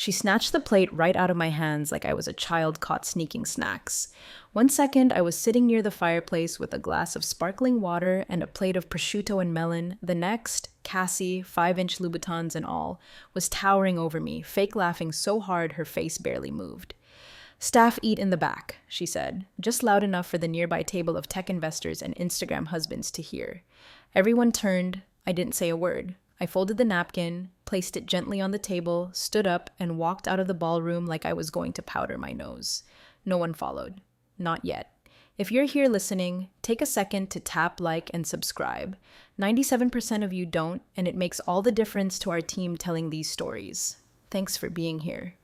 She snatched the plate right out of my hands like I was a child caught sneaking snacks. One second, I was sitting near the fireplace with a glass of sparkling water and a plate of prosciutto and melon. The next, Cassie, 5-inch Louboutins and all, was towering over me, fake laughing so hard her face barely moved. "Staff eat in the back," she said, just loud enough for the nearby table of tech investors and Instagram husbands to hear. Everyone turned. I didn't say a word. I folded the napkin, placed it gently on the table, stood up, and walked out of the ballroom like I was going to powder my nose. No one followed. Not yet. If you're here listening, take a second to tap like and subscribe. 97% of you don't, and it makes all the difference to our team telling these stories. Thanks for being here.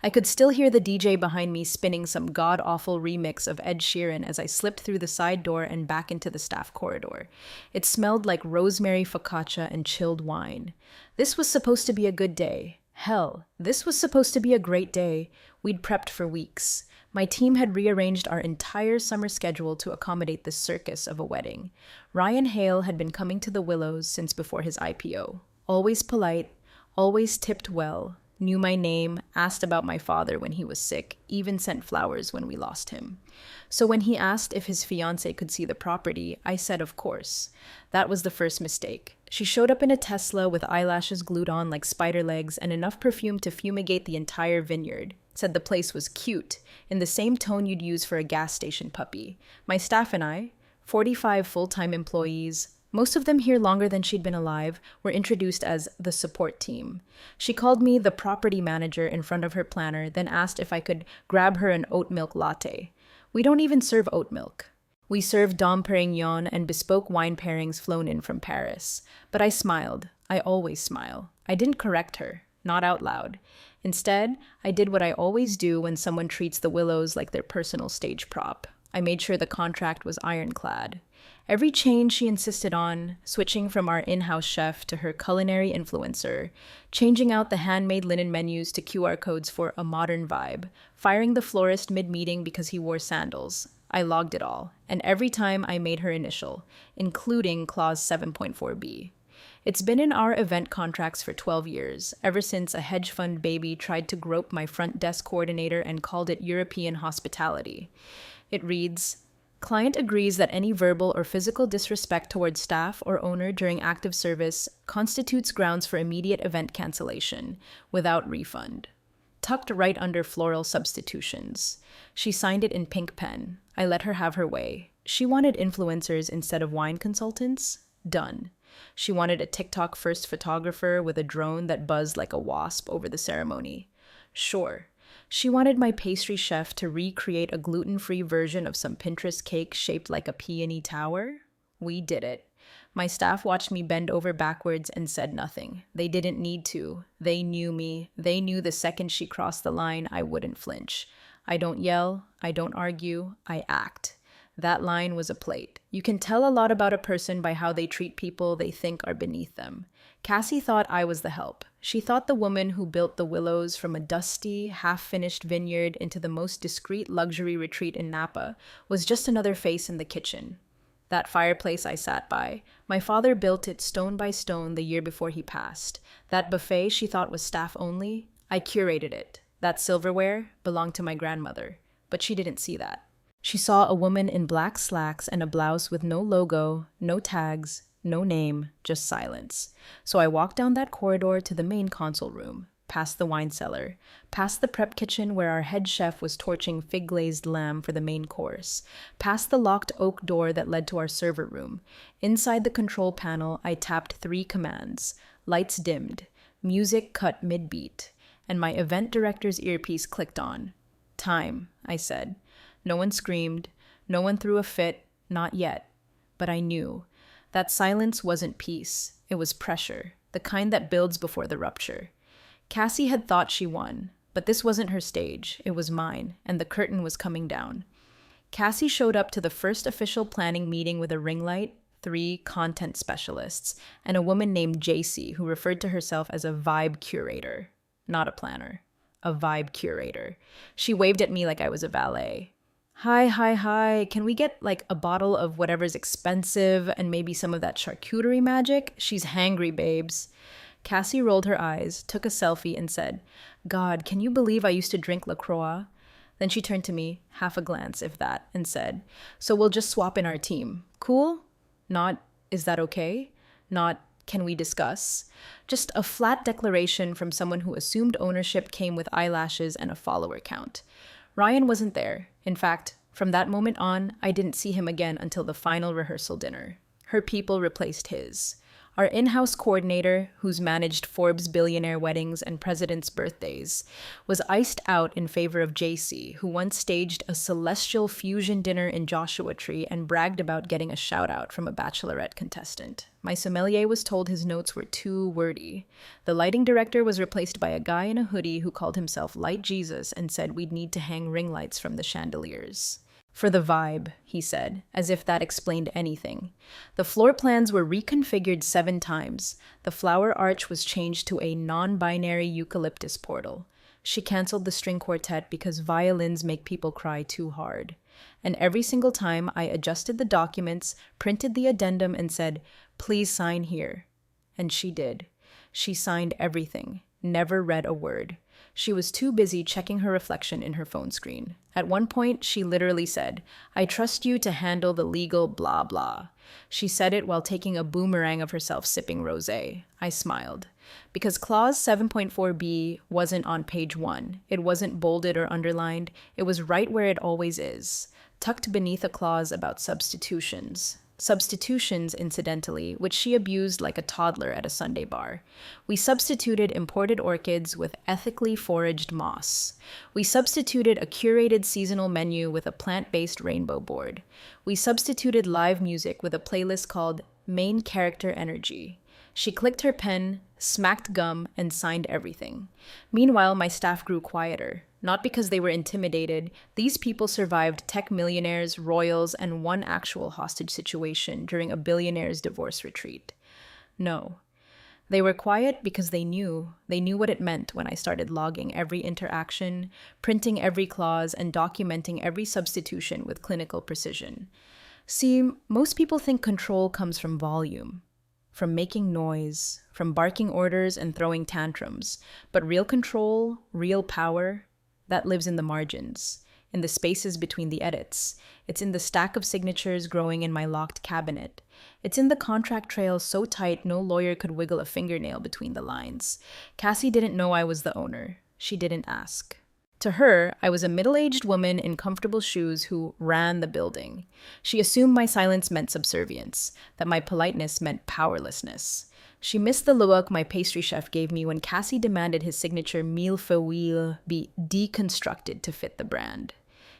I could still hear the DJ behind me spinning some god-awful remix of Ed Sheeran as I slipped through the side door and back into the staff corridor. It smelled like rosemary focaccia and chilled wine. This was supposed to be a good day. Hell, this was supposed to be a great day. We'd prepped for weeks. My team had rearranged our entire summer schedule to accommodate this circus of a wedding. Ryan Hale had been coming to the Willows since before his IPO. Always polite, always tipped well, knew my name, asked about my father when he was sick, even sent flowers when we lost him. So when he asked if his fiancée could see the property, I said of course. That was the first mistake. She showed up in a Tesla with eyelashes glued on like spider legs and enough perfume to fumigate the entire vineyard. Said the place was cute, in the same tone you'd use for a gas station puppy. My staff and I, 45 full-time employees, most of them here longer than she'd been alive, were introduced as the support team. She called me the property manager in front of her planner, then asked if I could grab her an oat milk latte. We don't even serve oat milk. We serve Dom Perignon and bespoke wine pairings flown in from Paris. But I smiled. I always smile. I didn't correct her, not out loud. Instead, I did what I always do when someone treats the Willows like their personal stage prop. I made sure the contract was ironclad. Every change she insisted on, switching from our in-house chef to her culinary influencer, changing out the handmade linen menus to QR codes for a modern vibe, firing the florist mid-meeting because he wore sandals. I logged it all, and every time I made her initial, including clause 7.4b. It's been in our event contracts for 12 years, ever since a hedge fund baby tried to grope my front desk coordinator and called it European hospitality. It reads, "Client agrees that any verbal or physical disrespect towards staff or owner during active service constitutes grounds for immediate event cancellation, without refund." Tucked right under floral substitutions. She signed it in pink pen. I let her have her way. She wanted influencers instead of wine consultants? Done. She wanted a TikTok-first photographer with a drone that buzzed like a wasp over the ceremony? Sure. She wanted my pastry chef to recreate a gluten-free version of some Pinterest cake shaped like a peony tower? We did it. My staff watched me bend over backwards and said nothing. They didn't need to. They knew me. They knew the second she crossed the line, I wouldn't flinch. I don't yell. I don't argue. I act. That line was a plate. You can tell a lot about a person by how they treat people they think are beneath them. Cassie thought I was the help. She thought the woman who built the Willows from a dusty, half-finished vineyard into the most discreet luxury retreat in Napa was just another face in the kitchen. That fireplace I sat by, my father built it stone by stone the year before he passed. That buffet she thought was staff only, I curated it. That silverware belonged to my grandmother, but she didn't see that. She saw a woman in black slacks and a blouse with no logo, no tags, no name, just silence. So I walked down that corridor to the main console room, past the wine cellar, past the prep kitchen where our head chef was torching fig-glazed lamb for the main course, past the locked oak door that led to our server room. Inside the control panel, I tapped 3 commands. Lights dimmed, music cut mid-beat, and my event director's earpiece clicked on. "Time," I said. No one screamed, no one threw a fit, not yet. But I knew. That silence wasn't peace, it was pressure, the kind that builds before the rupture. Cassie had thought she won, but this wasn't her stage, it was mine, and the curtain was coming down. Cassie showed up to the first official planning meeting with a ring light, 3 content specialists, and a woman named JC who referred to herself as a vibe curator. Not a planner, a vibe curator. She waved at me like I was a valet. Hi, can we get like a bottle of whatever's expensive and maybe some of that charcuterie magic? She's hangry, babes." Cassie rolled her eyes, took a selfie, and said, God, can you believe I used to drink LaCroix? Then she turned to me, half a glance, if that, and said, So we'll just swap in our team. Cool? Not, is that okay? Not, can we discuss? Just a flat declaration from someone who assumed ownership came with eyelashes and a follower count. Ryan wasn't there. In fact, from that moment on, I didn't see him again until the final rehearsal dinner. Her people replaced his. Our in-house coordinator, who's managed Forbes billionaire weddings and presidents' birthdays, was iced out in favor of JC, who once staged a celestial fusion dinner in Joshua Tree and bragged about getting a shout-out from a bachelorette contestant. My sommelier was told his notes were too wordy. The lighting director was replaced by a guy in a hoodie who called himself Light Jesus and said we'd need to hang ring lights from the chandeliers. For the vibe, he said, as if that explained anything. The floor plans were reconfigured 7 times. The flower arch was changed to a non-binary eucalyptus portal. She canceled the string quartet because violins make people cry too hard. And every single time I adjusted the documents, printed the addendum, and said, Please sign here. And she did. She signed everything, never read a word. She was too busy checking her reflection in her phone screen. At one point, she literally said, I trust you to handle the legal blah blah. She said it while taking a boomerang of herself sipping rosé. I smiled. Because Clause 7.4b wasn't on page 1. It wasn't bolded or underlined. It was right where it always is, tucked beneath a clause about substitutions. Substitutions, incidentally, which she abused like a toddler at a Sunday bar. We substituted imported orchids with ethically foraged moss. We substituted a curated seasonal menu with a plant-based rainbow board. We substituted live music with a playlist called Main Character Energy. She clicked her pen, smacked gum, and signed everything. Meanwhile, my staff grew quieter. Not because they were intimidated. These people survived tech millionaires, royals, and one actual hostage situation during a billionaire's divorce retreat. No. They were quiet because they knew what it meant when I started logging every interaction, printing every clause, and documenting every substitution with clinical precision. See, most people think control comes from volume, from making noise, from barking orders and throwing tantrums. But real control, real power, that lives in the margins, in the spaces between the edits. It's in the stack of signatures growing in my locked cabinet. It's in the contract trail so tight no lawyer could wiggle a fingernail between the lines. Cassie didn't know I was the owner. She didn't ask. To her, I was a middle-aged woman in comfortable shoes who ran the building. She assumed my silence meant subservience, that my politeness meant powerlessness. She missed the look my pastry chef gave me when Cassie demanded his signature millefeuille be deconstructed to fit the brand.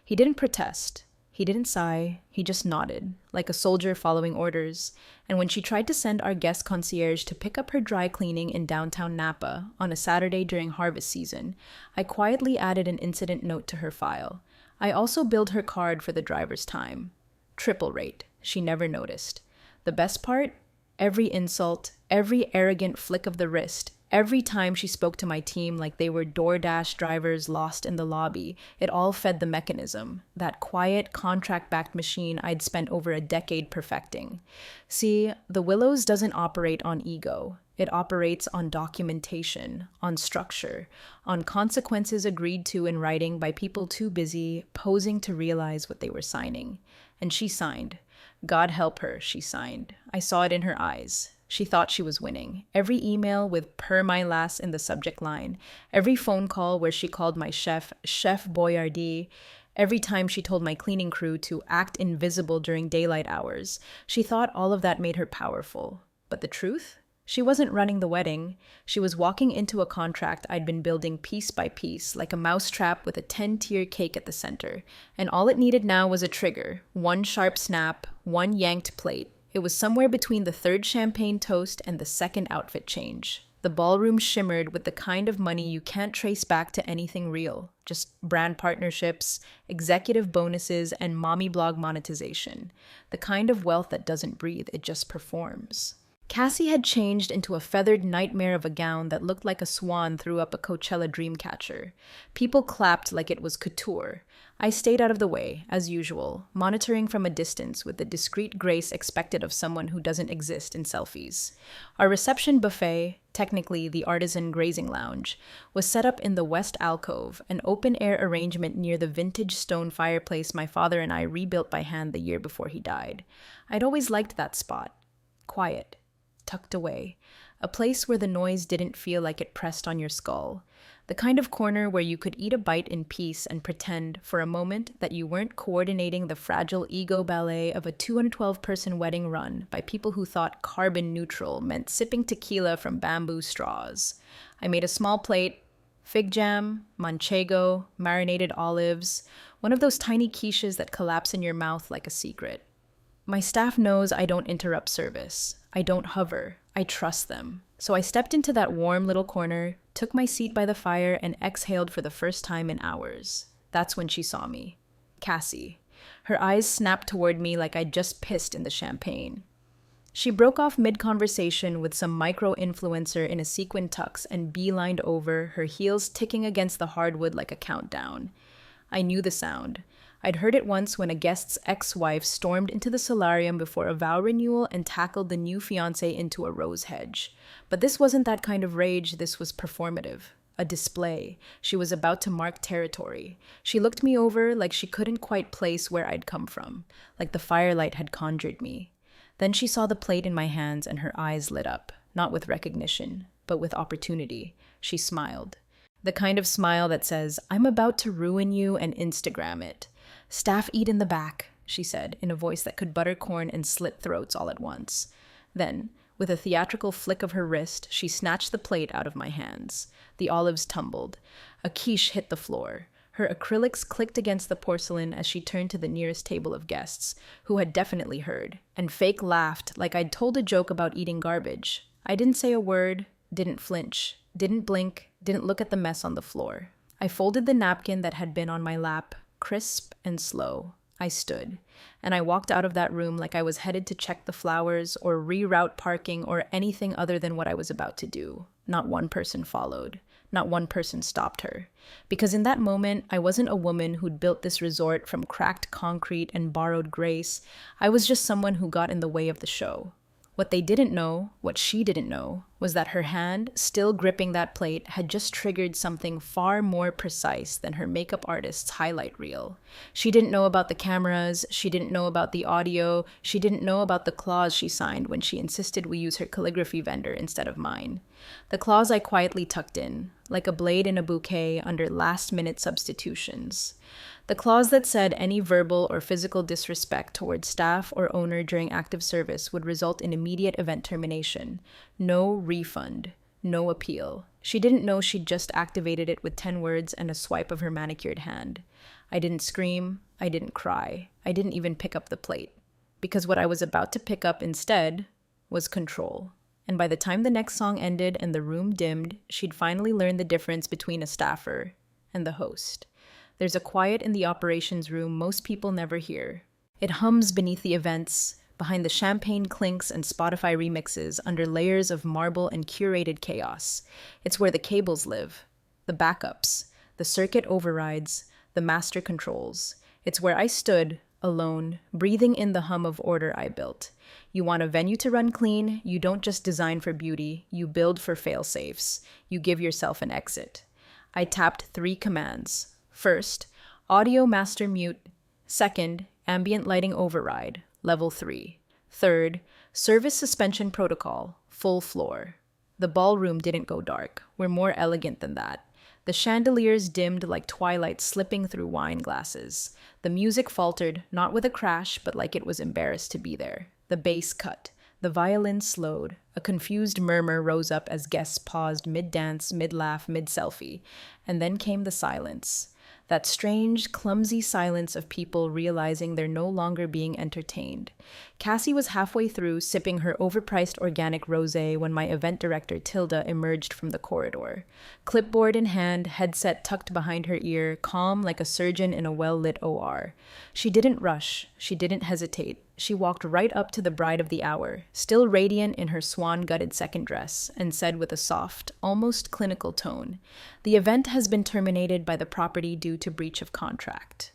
He didn't protest. He didn't sigh. He just nodded, like a soldier following orders. And when she tried to send our guest concierge to pick up her dry cleaning in downtown Napa on a Saturday during harvest season, I quietly added an incident note to her file. I also billed her card for the driver's time. Triple rate. She never noticed. The best part? Every insult, every arrogant flick of the wrist, every time she spoke to my team like they were DoorDash drivers lost in the lobby, it all fed the mechanism, that quiet, contract-backed machine I'd spent over a decade perfecting. See, the Willows doesn't operate on ego. It operates on documentation, on structure, on consequences agreed to in writing by people too busy posing to realize what they were signing. And she signed. God help her, she signed. I saw it in her eyes. She thought she was winning. Every email with "per my lass" in the subject line. Every phone call where she called my chef, Chef Boyardee. Every time she told my cleaning crew to act invisible during daylight hours. She thought all of that made her powerful. But the truth? She wasn't running the wedding. She was walking into a contract I'd been building piece by piece, like a mousetrap with a 10-tier cake at the center. And all it needed now was a trigger. One sharp snap, one yanked plate. It was somewhere between the third champagne toast and the second outfit change. The ballroom shimmered with the kind of money you can't trace back to anything real. Just brand partnerships, executive bonuses, and mommy blog monetization. The kind of wealth that doesn't breathe, it just performs. Cassie had changed into a feathered nightmare of a gown that looked like a swan threw up a Coachella dreamcatcher. People clapped like it was couture. I stayed out of the way, as usual, monitoring from a distance with the discreet grace expected of someone who doesn't exist in selfies. Our reception buffet, technically the artisan grazing lounge, was set up in the west alcove, an open-air arrangement near the vintage stone fireplace my father and I rebuilt by hand the year before he died. I'd always liked that spot. Quiet, tucked away, a place where the noise didn't feel like it pressed on your skull. The kind of corner where you could eat a bite in peace and pretend, for a moment, that you weren't coordinating the fragile ego ballet of a 212-person wedding run by people who thought carbon neutral meant sipping tequila from bamboo straws. I made a small plate, fig jam, manchego, marinated olives, one of those tiny quiches that collapse in your mouth like a secret. My staff knows I don't interrupt service. I don't hover. I trust them. So I stepped into that warm little corner, took my seat by the fire, and exhaled for the first time in hours. That's when she saw me. Cassie. Her eyes snapped toward me like I'd just pissed in the champagne. She broke off mid-conversation with some micro-influencer in a sequin tux and beelined over, her heels ticking against the hardwood like a countdown. I knew the sound. I'd heard it once when a guest's ex-wife stormed into the solarium before a vow renewal and tackled the new fiancé into a rose hedge. But this wasn't that kind of rage, this was performative. A display. She was about to mark territory. She looked me over like she couldn't quite place where I'd come from, like the firelight had conjured me. Then she saw the plate in my hands and her eyes lit up, not with recognition, but with opportunity. She smiled. The kind of smile that says, "I'm about to ruin you and Instagram it." "Staff eat in the back," she said, in a voice that could butter corn and slit throats all at once. Then, with a theatrical flick of her wrist, she snatched the plate out of my hands. The olives tumbled. A quiche hit the floor. Her acrylics clicked against the porcelain as she turned to the nearest table of guests, who had definitely heard, and fake laughed like I'd told a joke about eating garbage. I didn't say a word, didn't flinch, didn't blink, didn't look at the mess on the floor. I folded the napkin that had been on my lap, crisp and slow. I stood, and I walked out of that room like I was headed to check the flowers or reroute parking or anything other than what I was about to do. Not one person followed. Not one person stopped her. Because in that moment, I wasn't a woman who'd built this resort from cracked concrete and borrowed grace. I was just someone who got in the way of the show. What they didn't know, what she didn't know, was that her hand, still gripping that plate, had just triggered something far more precise than her makeup artist's highlight reel. She didn't know about the cameras, she didn't know about the audio, she didn't know about the clause she signed when she insisted we use her calligraphy vendor instead of mine. The clause I quietly tucked in, like a blade in a bouquet under last-minute substitutions. The clause that said any verbal or physical disrespect towards staff or owner during active service would result in immediate event termination. No refund. No appeal. She didn't know she'd just activated it with 10 words and a swipe of her manicured hand. I didn't scream. I didn't cry. I didn't even pick up the plate. Because what I was about to pick up instead was control. And by the time the next song ended and the room dimmed, she'd finally learned the difference between a staffer and the host. There's a quiet in the operations room most people never hear. It hums beneath the events, behind the champagne clinks and Spotify remixes, under layers of marble and curated chaos. It's where the cables live, the backups, the circuit overrides, the master controls. It's where I stood, alone, breathing in the hum of order I built. You want a venue to run clean, you don't just design for beauty, you build for fail-safes. You give yourself an exit. I tapped 3 commands. First, audio master mute. Second, ambient lighting override, level 3. Third, service suspension protocol, full floor. The ballroom didn't go dark. We're more elegant than that. The chandeliers dimmed like twilight slipping through wine glasses. The music faltered, not with a crash, but like it was embarrassed to be there. The bass cut. The violin slowed. A confused murmur rose up as guests paused mid-dance, mid-laugh, mid-selfie. And then came the silence. That strange, clumsy silence of people realizing they're no longer being entertained. Cassie was halfway through, sipping her overpriced organic rosé when my event director Tilda emerged from the corridor. Clipboard in hand, headset tucked behind her ear, calm like a surgeon in a well-lit OR. She didn't rush. She didn't hesitate. She walked right up to the bride of the hour, still radiant in her swan-gutted second dress, and said with a soft, almost clinical tone, "The event has been terminated by the property due to breach of contract."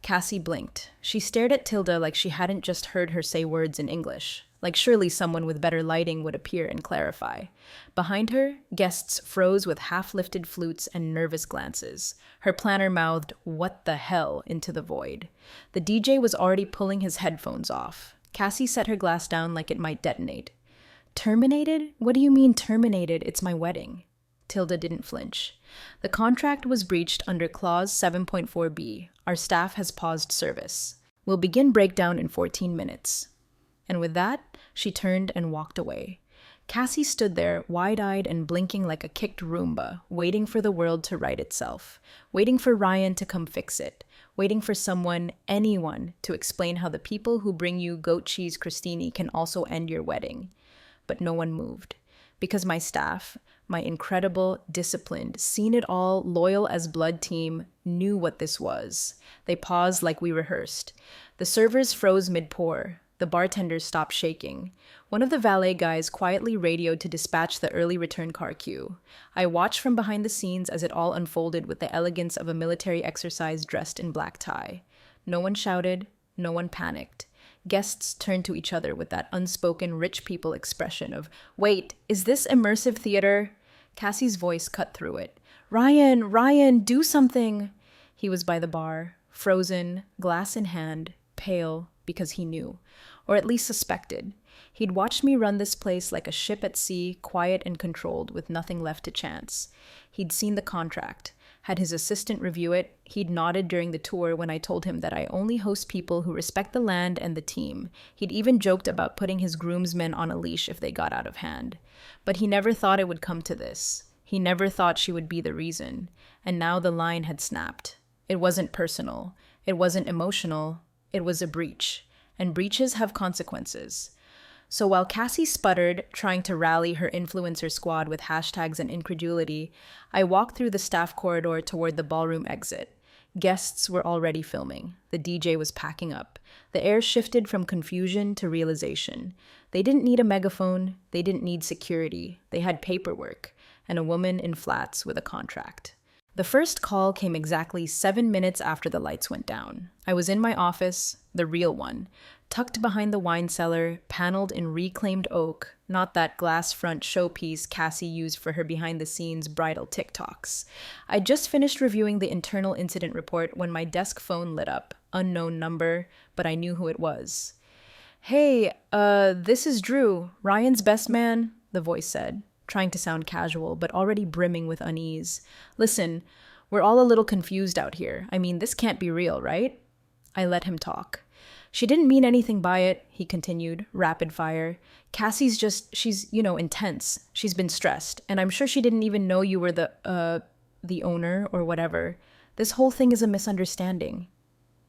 Cassie blinked. She stared at Tilda like she hadn't just heard her say words in English, like surely someone with better lighting would appear and clarify. Behind her, guests froze with half-lifted flutes and nervous glances. Her planner mouthed, "What the hell?" into the void. The DJ was already pulling his headphones off. Cassie set her glass down like it might detonate. "Terminated? What do you mean terminated? It's my wedding." Tilda didn't flinch. "The contract was breached under Clause 7.4b. Our staff has paused service. We'll begin breakdown in 14 minutes. And with that, she turned and walked away. Cassie stood there, wide-eyed and blinking like a kicked Roomba, waiting for the world to right itself, waiting for Ryan to come fix it, waiting for someone, anyone, to explain how the people who bring you goat cheese crostini can also end your wedding. But no one moved. Because my staff, my incredible, disciplined, seen-it-all, loyal as blood team, knew what this was. They paused like we rehearsed. The servers froze mid-pour. The bartenders stopped shaking. One of the valet guys quietly radioed to dispatch the early return car queue. I watched from behind the scenes as it all unfolded with the elegance of a military exercise dressed in black tie. No one shouted. No one panicked. Guests turned to each other with that unspoken rich people expression of, "Wait, is this immersive theater?" Cassie's voice cut through it. Ryan, do something!" He was by the bar, frozen, glass in hand, pale, because he knew, or at least suspected. He'd watched me run this place like a ship at sea, quiet and controlled, with nothing left to chance. He'd seen the contract, had his assistant review it. He'd nodded during the tour when I told him that I only host people who respect the land and the team. He'd even joked about putting his groomsmen on a leash if they got out of hand. But he never thought it would come to this. He never thought she would be the reason. And now the line had snapped. It wasn't personal. It wasn't emotional. It was a breach. And breaches have consequences. So while Cassie sputtered, trying to rally her influencer squad with hashtags and incredulity, I walked through the staff corridor toward the ballroom exit. Guests were already filming. The DJ was packing up. The air shifted from confusion to realization. They didn't need a megaphone. They didn't need security. They had paperwork and a woman in flats with a contract. The first call came exactly 7 minutes after the lights went down. I was in my office, the real one, tucked behind the wine cellar, paneled in reclaimed oak, not that glass front showpiece Cassie used for her behind-the-scenes bridal TikToks. I'd just finished reviewing the internal incident report when my desk phone lit up. Unknown number, but I knew who it was. "Hey, this is Drew, Ryan's best man," the voice said, trying to sound casual, but already brimming with unease. "Listen, we're all a little confused out here. I mean, this can't be real, right?" I let him talk. "She didn't mean anything by it," he continued, rapid fire. She's intense. She's been stressed, and I'm sure she didn't even know you were the owner or whatever. This whole thing is a misunderstanding."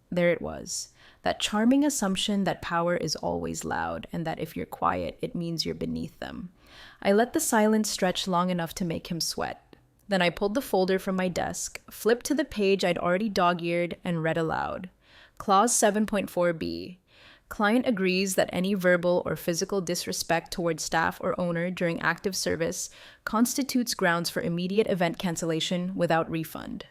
There it was. That charming assumption that power is always loud, and that if you're quiet, it means you're beneath them. I let the silence stretch long enough to make him sweat. Then I pulled the folder from my desk, flipped to the page I'd already dog-eared, and read aloud. Clause 7.4b. Client agrees that any verbal or physical disrespect toward staff or owner during active service constitutes grounds for immediate event cancellation without refund.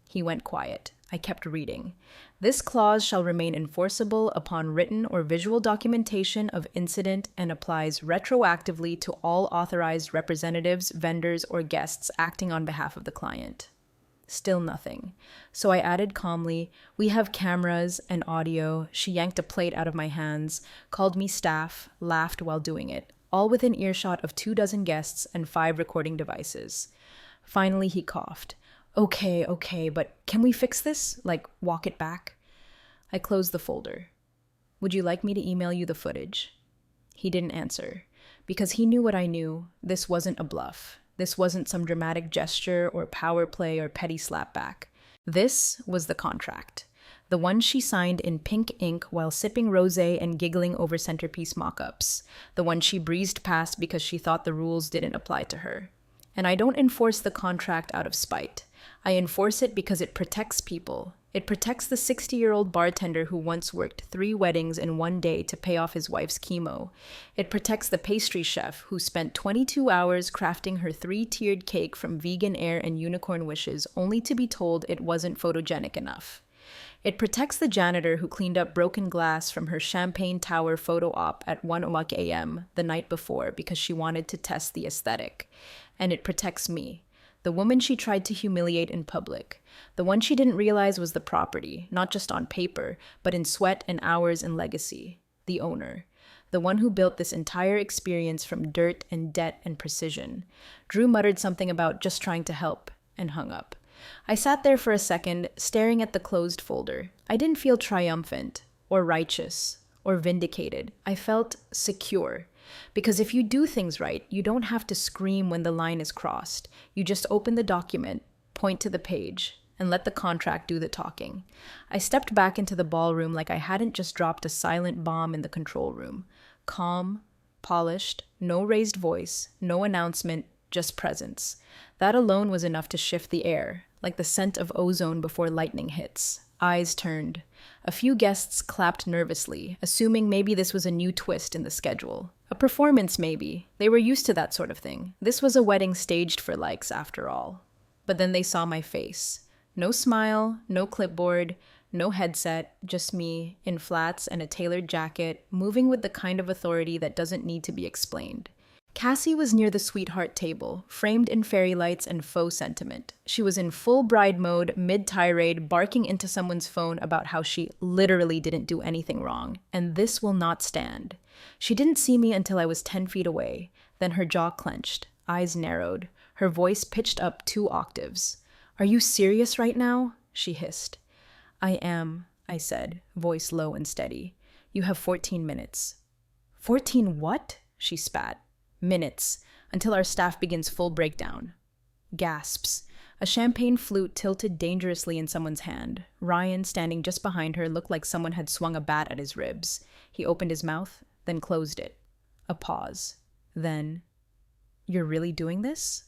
He went quiet. I kept reading. This clause shall remain enforceable upon written or visual documentation of incident and applies retroactively to all authorized representatives, vendors, or guests acting on behalf of the client. Still nothing. So I added calmly, "We have cameras and audio." She yanked a plate out of my hands, called me staff, laughed while doing it, all within earshot of 24 guests and 5 recording devices. Finally, he coughed. Okay, but can we fix this? Like, walk it back?" I closed the folder. "Would you like me to email you the footage?" He didn't answer, because he knew what I knew. This wasn't a bluff. This wasn't some dramatic gesture or power play or petty slapback. This was the contract. The one she signed in pink ink while sipping rosé and giggling over centerpiece mock-ups. The one she breezed past because she thought the rules didn't apply to her. And I don't enforce the contract out of spite. I enforce it because it protects people. It protects the 60-year-old bartender who once worked 3 weddings in one day to pay off his wife's chemo. It protects the pastry chef who spent 22 hours crafting her 3-tiered cake from vegan air and unicorn wishes only to be told it wasn't photogenic enough. It protects the janitor who cleaned up broken glass from her Champagne Tower photo op at 1 a.m. the night before because she wanted to test the aesthetic. And it protects me, the woman she tried to humiliate in public, the one she didn't realize was the property, not just on paper, but in sweat and hours and legacy, the owner, the one who built this entire experience from dirt and debt and precision. Drew muttered something about just trying to help and hung up. I sat there for a second, staring at the closed folder. I didn't feel triumphant, or righteous, or vindicated. I felt secure. Because if you do things right, you don't have to scream when the line is crossed. You just open the document, point to the page, and let the contract do the talking. I stepped back into the ballroom like I hadn't just dropped a silent bomb in the control room. Calm, polished, no raised voice, no announcement, just presence. That alone was enough to shift the air, like the scent of ozone before lightning hits. Eyes turned. A few guests clapped nervously, assuming maybe this was a new twist in the schedule. A performance, maybe. They were used to that sort of thing. This was a wedding staged for likes, after all. But then they saw my face. No smile, no clipboard, no headset, just me, in flats and a tailored jacket, moving with the kind of authority that doesn't need to be explained. Cassie was near the sweetheart table, framed in fairy lights and faux sentiment. She was in full bride mode, mid-tirade, barking into someone's phone about how she literally didn't do anything wrong, and this will not stand. She didn't see me until I was 10 feet away. Then her jaw clenched, eyes narrowed, her voice pitched up 2 octaves. "Are you serious right now?" she hissed. "I am," I said, voice low and steady. "You have 14 minutes." 14 what? She spat. Minutes, until our staff begins full breakdown. Gasps. A champagne flute tilted dangerously in someone's hand. Ryan, standing just behind her, looked like someone had swung a bat at his ribs. He opened his mouth, then closed it. A pause. Then, "You're really doing this?"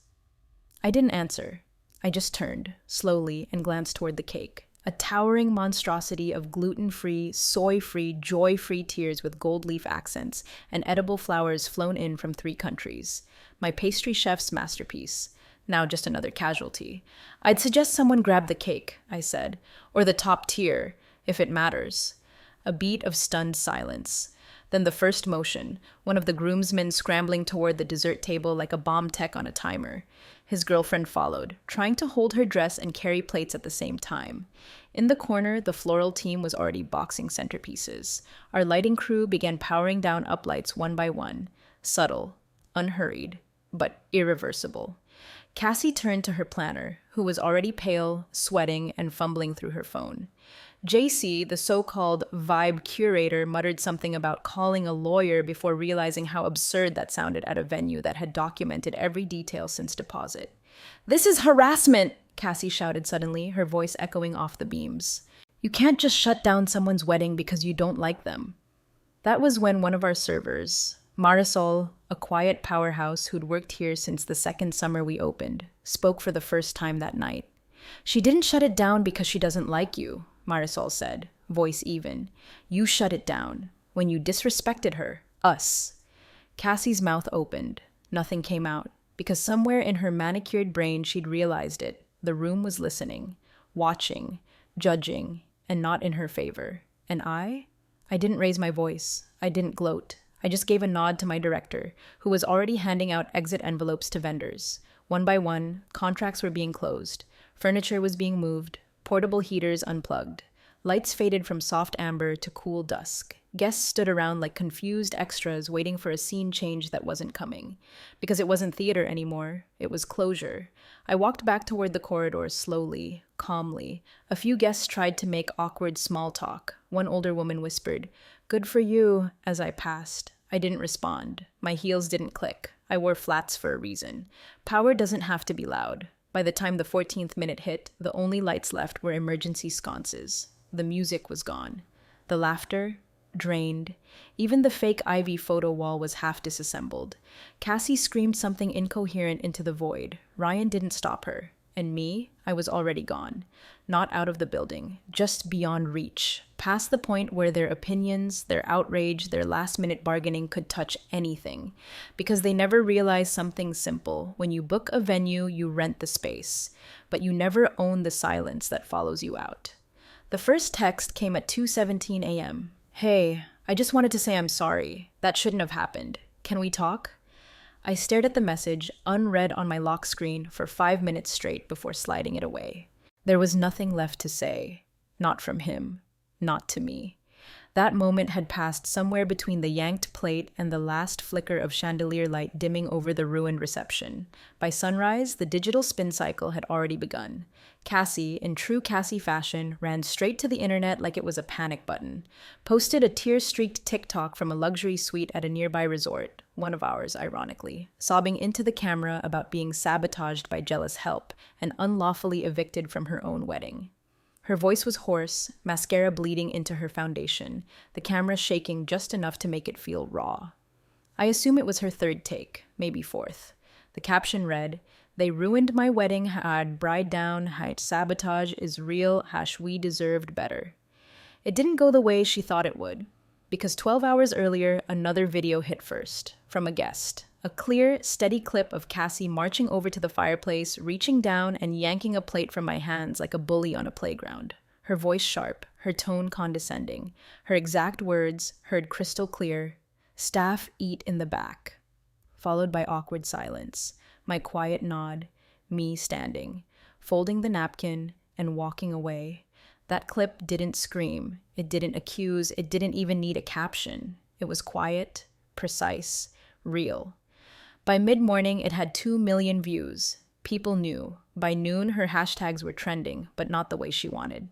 I didn't answer. I just turned, slowly, and glanced toward the cake. A towering monstrosity of gluten-free, soy-free, joy-free tiers with gold leaf accents and edible flowers flown in from 3 countries. My pastry chef's masterpiece. Now just another casualty. "I'd suggest someone grab the cake," I said. "Or the top tier, if it matters." A beat of stunned silence. Then the first motion, one of the groomsmen scrambling toward the dessert table like a bomb tech on a timer. His girlfriend followed, trying to hold her dress and carry plates at the same time. In the corner, the floral team was already boxing centerpieces. Our lighting crew began powering down uplights one by one, subtle, unhurried, but irreversible. Cassie turned to her planner, who was already pale, sweating, and fumbling through her phone. JC, the so-called vibe curator, muttered something about calling a lawyer before realizing how absurd that sounded at a venue that had documented every detail since deposit. "This is harassment!" Cassie shouted suddenly, her voice echoing off the beams. "You can't just shut down someone's wedding because you don't like them." That was when one of our servers, Marisol, a quiet powerhouse who'd worked here since the 2nd summer we opened, spoke for the first time that night. "She didn't shut it down because she doesn't like you," Marisol said, voice even. "You shut it down when you disrespected her, us." Cassie's mouth opened. Nothing came out, because somewhere in her manicured brain she'd realized it. The room was listening, watching, judging, and not in her favor. And I didn't raise my voice. I didn't gloat. I just gave a nod to my director, who was already handing out exit envelopes to vendors. One by one, contracts were being closed. Furniture was being moved. Portable heaters unplugged. Lights faded from soft amber to cool dusk. Guests stood around like confused extras waiting for a scene change that wasn't coming. Because it wasn't theater anymore, it was closure. I walked back toward the corridor slowly, calmly. A few guests tried to make awkward small talk. One older woman whispered, "Good for you," as I passed. I didn't respond. My heels didn't click. I wore flats for a reason. Power doesn't have to be loud. By the time the 14th minute hit, the only lights left were emergency sconces. The music was gone. The laughter, drained. Even the fake Ivy photo wall was half disassembled. Cassie screamed something incoherent into the void. Ryan didn't stop her. And me, I was already gone. Not out of the building, just beyond reach, past the point where their opinions, their outrage, their last-minute bargaining could touch anything. Because they never realized something simple. When you book a venue, you rent the space. But you never own the silence that follows you out. The first text came at 2:17 a.m. Hey, I just wanted to say I'm sorry. That shouldn't have happened. Can we talk? I stared at the message, unread on my lock screen, for 5 minutes straight before sliding it away. There was nothing left to say. Not from him. Not to me. That moment had passed somewhere between the yanked plate and the last flicker of chandelier light dimming over the ruined reception. By sunrise, the digital spin cycle had already begun. Cassie, in true Cassie fashion, ran straight to the internet like it was a panic button. Posted a tear-streaked TikTok from a luxury suite at a nearby resort, one of ours, ironically, sobbing into the camera about being sabotaged by jealous help and unlawfully evicted from her own wedding. Her voice was hoarse, mascara bleeding into her foundation, the camera shaking just enough to make it feel raw. I assume it was her third take, maybe fourth. The caption read, "They ruined my wedding, had bride down, had sabotage is real, we deserved better." It didn't go the way she thought it would, because 12 hours earlier, another video hit first, from a guest. A clear, steady clip of Cassie marching over to the fireplace, reaching down and yanking a plate from my hands like a bully on a playground. Her voice sharp, her tone condescending. Her exact words, heard crystal clear, "Staff eat in the back." Followed by awkward silence, my quiet nod, me standing, folding the napkin and walking away. That clip didn't scream, it didn't accuse, it didn't even need a caption. It was quiet, precise, real. By mid-morning, it had 2 million views. People knew. By noon, her hashtags were trending, but not the way she wanted.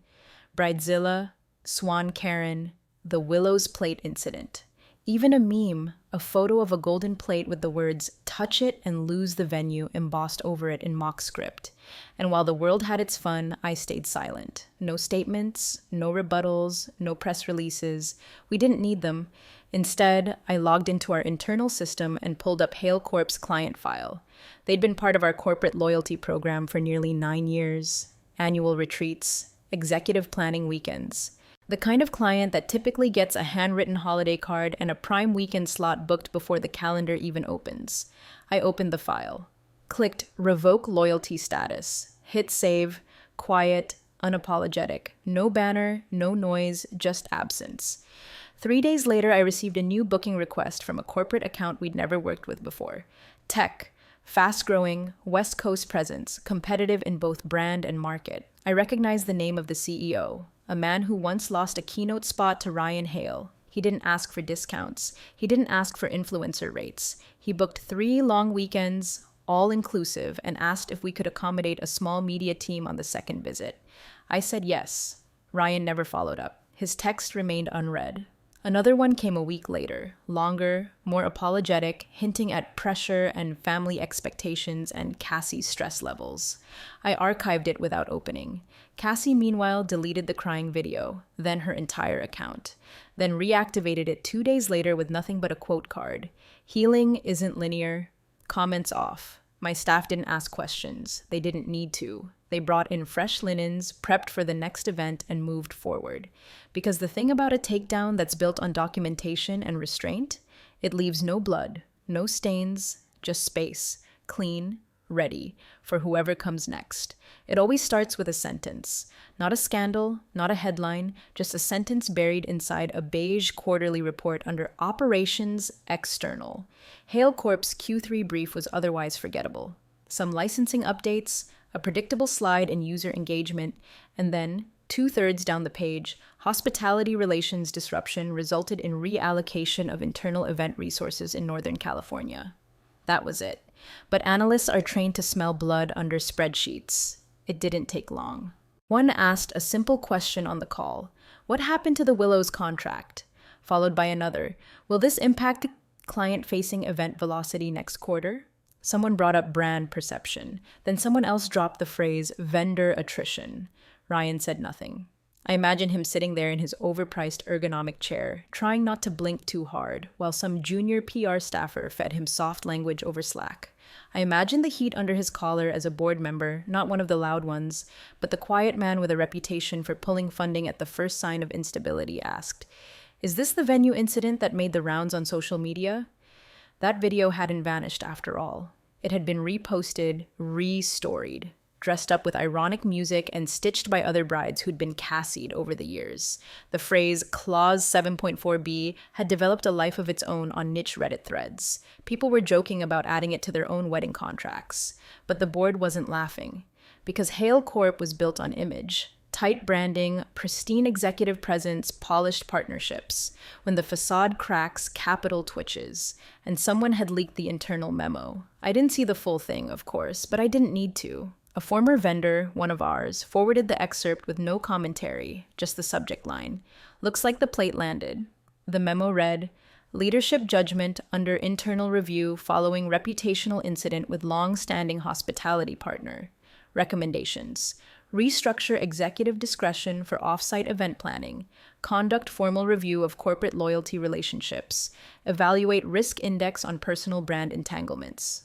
Bridezilla, Swan Karen, the Willows plate incident. Even a meme, a photo of a golden plate with the words, "Touch it and lose the venue," embossed over it in mock script. And while the world had its fun, I stayed silent. No statements, no rebuttals, no press releases. We didn't need them. Instead, I logged into our internal system and pulled up Hale Corp's client file. They'd been part of our corporate loyalty program for nearly 9 years. Annual retreats, executive planning weekends. The kind of client that typically gets a handwritten holiday card and a prime weekend slot booked before the calendar even opens. I opened the file, clicked Revoke Loyalty Status, hit save, quiet, unapologetic. No banner, no noise, just absence. 3 days later, I received a new booking request from a corporate account we'd never worked with before. Tech, fast-growing, West Coast presence, competitive in both brand and market. I recognized the name of the CEO, a man who once lost a keynote spot to Ryan Hale. He didn't ask for discounts. He didn't ask for influencer rates. He booked 3 long weekends, all-inclusive, and asked if we could accommodate a small media team on the second visit. I said yes. Ryan never followed up. His text remained unread. Another one came a week later, longer, more apologetic, hinting at pressure and family expectations and Cassie's stress levels. I archived it without opening. Cassie, meanwhile, deleted the crying video, then her entire account, then reactivated it 2 days later with nothing but a quote card. "Healing isn't linear. Comments off. My staff didn't ask questions. They didn't need to. They brought in fresh linens, prepped for the next event, and moved forward. Because the thing about a takedown that's built on documentation and restraint, it leaves no blood, no stains, just space, clean, ready, for whoever comes next. It always starts with a sentence. Not a scandal, not a headline, just a sentence buried inside a beige quarterly report under Operations External. Hale Corp's Q3 brief was otherwise forgettable. Some licensing updates, a predictable slide in user engagement, and then, 2/3 down the page, hospitality relations disruption resulted in reallocation of internal event resources in Northern California. That was it. But analysts are trained to smell blood under spreadsheets. It didn't take long. One asked a simple question on the call. What happened to the Willows contract? Followed by another. Will this impact client-facing event velocity next quarter? Someone brought up brand perception. Then someone else dropped the phrase vendor attrition. Ryan said nothing. I imagine him sitting there in his overpriced ergonomic chair, trying not to blink too hard, while some junior PR staffer fed him soft language over Slack. I imagine the heat under his collar as a board member, not one of the loud ones, but the quiet man with a reputation for pulling funding at the first sign of instability asked, "Is this the venue incident that made the rounds on social media?" That video hadn't vanished after all. It had been reposted, re-storied, dressed up with ironic music and stitched by other brides who'd been Cassied over the years. The phrase Clause 7.4b had developed a life of its own on niche Reddit threads. People were joking about adding it to their own wedding contracts. But the board wasn't laughing. Because Hale Corp was built on image. Tight branding, pristine executive presence, polished partnerships. When the facade cracks, capital twitches. And someone had leaked the internal memo. I didn't see the full thing, of course, but I didn't need to. A former vendor, one of ours, forwarded the excerpt with no commentary, just the subject line. Looks like the plate landed. The memo read, "Leadership judgment under internal review following reputational incident with long-standing hospitality partner. Recommendations. Restructure executive discretion for off-site event planning. Conduct formal review of corporate loyalty relationships. Evaluate risk index on personal brand entanglements."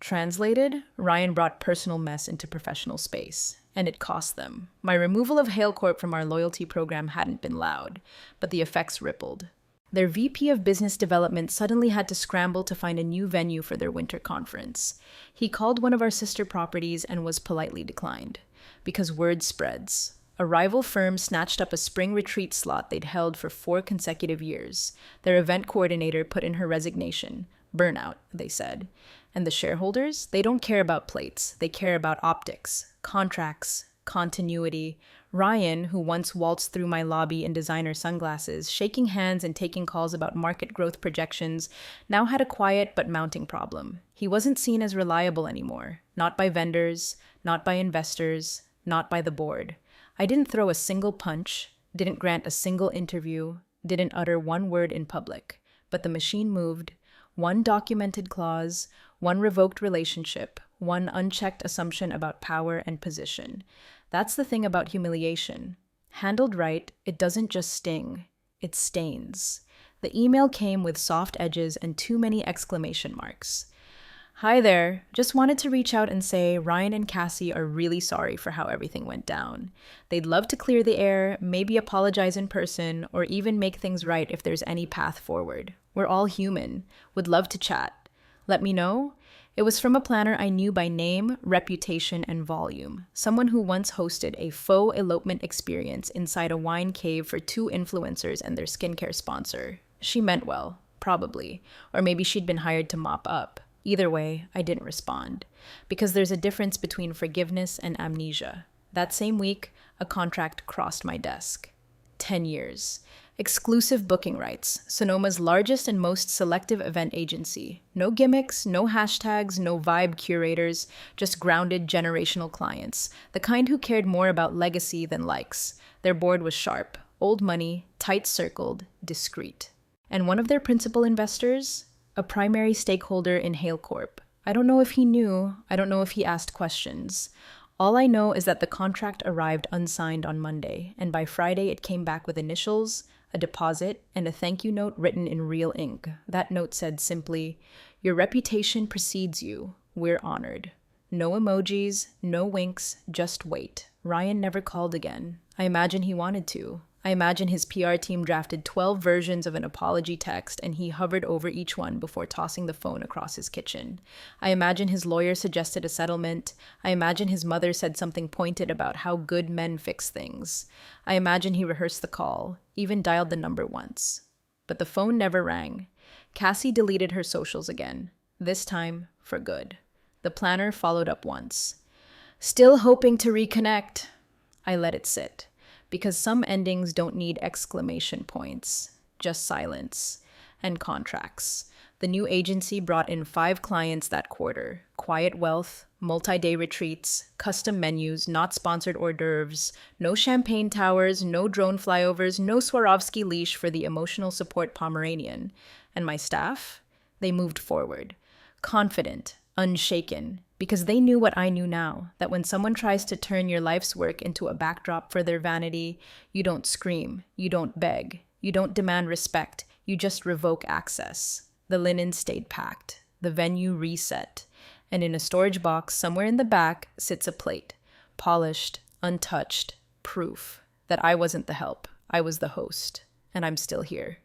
Translated, Ryan brought personal mess into professional space, and it cost them. My removal of Hale Corp from our loyalty program hadn't been loud, but the effects rippled. Their VP of Business Development suddenly had to scramble to find a new venue for their winter conference. He called one of our sister properties and was politely declined. Because word spreads. A rival firm snatched up a spring retreat slot they'd held for 4 consecutive years. Their event coordinator put in her resignation. Burnout, they said. And the shareholders? They don't care about plates. They care about optics, contracts, continuity. Ryan, who once waltzed through my lobby in designer sunglasses, shaking hands and taking calls about market growth projections, now had a quiet but mounting problem. He wasn't seen as reliable anymore. Not by vendors, not by investors, not by the board. I didn't throw a single punch, didn't grant a single interview, didn't utter one word in public. But the machine moved. One documented clause, one revoked relationship, one unchecked assumption about power and position. That's the thing about humiliation. Handled right, it doesn't just sting, it stains. The email came with soft edges and too many exclamation marks. "Hi there. Just wanted to reach out and say Ryan and Cassie are really sorry for how everything went down. They'd love to clear the air, maybe apologize in person, or even make things right if there's any path forward. We're all human. Would love to chat. Let me know." It was from a planner I knew by name, reputation, and volume. Someone who once hosted a faux elopement experience inside a wine cave for 2 influencers and their skincare sponsor. She meant well, probably. Or maybe she'd been hired to mop up. Either way, I didn't respond. Because there's a difference between forgiveness and amnesia. That same week, a contract crossed my desk. 10 years. Exclusive booking rights, Sonoma's largest and most selective event agency. No gimmicks, no hashtags, no vibe curators, just grounded generational clients, the kind who cared more about legacy than likes. Their board was sharp, old money, tight-circled, discreet. And one of their principal investors? A primary stakeholder in Hale Corp. I don't know if he knew, I don't know if he asked questions. All I know is that the contract arrived unsigned on Monday, and by Friday it came back with initials, a deposit, and a thank you note written in real ink. That note said simply, "Your reputation precedes you. We're honored." No emojis, no winks, just wait. Ryan never called again. I imagine he wanted to. I imagine his PR team drafted 12 versions of an apology text and he hovered over each one before tossing the phone across his kitchen. I imagine his lawyer suggested a settlement. I imagine his mother said something pointed about how good men fix things. I imagine he rehearsed the call, even dialed the number once. But the phone never rang. Cassie deleted her socials again, this time for good. The planner followed up once. "Still hoping to reconnect." I let it sit. Because some endings don't need exclamation points, just silence and contracts. The new agency brought in 5 clients that quarter. Quiet wealth, multi-day retreats, custom menus, not sponsored hors d'oeuvres, no champagne towers, no drone flyovers, no Swarovski leash for the emotional support Pomeranian. And my staff? They moved forward. Confident, unshaken, because they knew what I knew now, that when someone tries to turn your life's work into a backdrop for their vanity, you don't scream, you don't beg, you don't demand respect, you just revoke access. The linen stayed packed, the venue reset, and in a storage box somewhere in the back sits a plate, polished, untouched, proof that I wasn't the help, I was the host, and I'm still here.